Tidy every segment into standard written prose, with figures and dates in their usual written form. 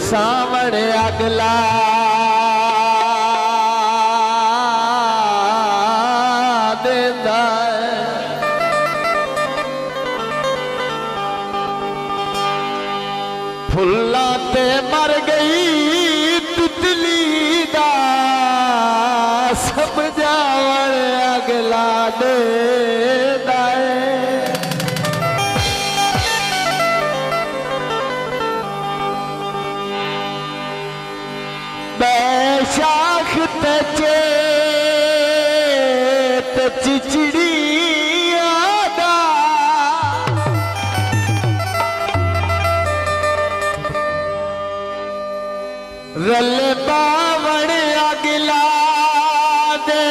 सावण अगला देंदा फुल्ला ते मर गई तितली दा सब जावण अगला देंदा शाख तचे चिड़िया दा रल बावण अगला दे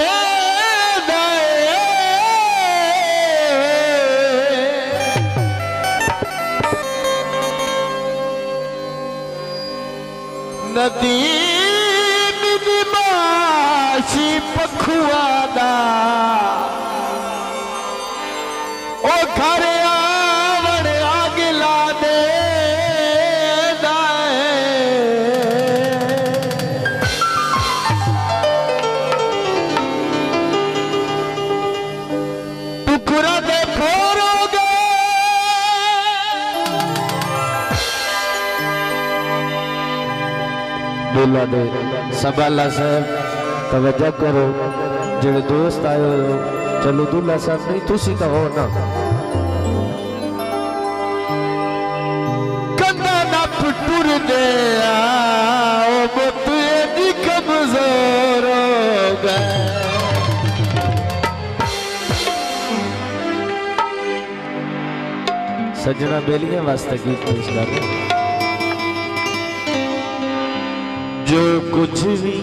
नदी पखुआदा ओ घर आवण अगला दे टुकड़ा दे फोरोगे दूल्हा दे सबाला साहब तवज्जो करो जेड़े दोस्त आए हो चलो दूल्हा साहब नहीं तुसी तो हो ना कंधा ना टुर दे आओ मुझे दी कमजोर हो गए सजना बेलियां वास्ते गीत पेश कर जो कुछ भी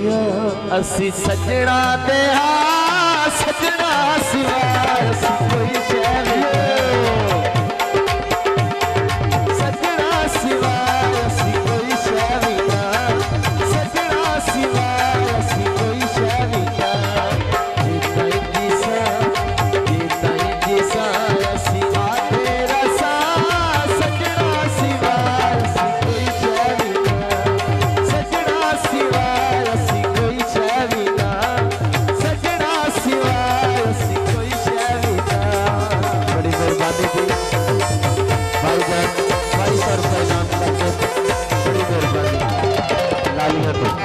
असी सजना दे सजना सिवाय कोई शह सजना सिवाय कोई शह सजना सिवाय कोई शह भाई सर बड़ी मेहरबानी लालिया तो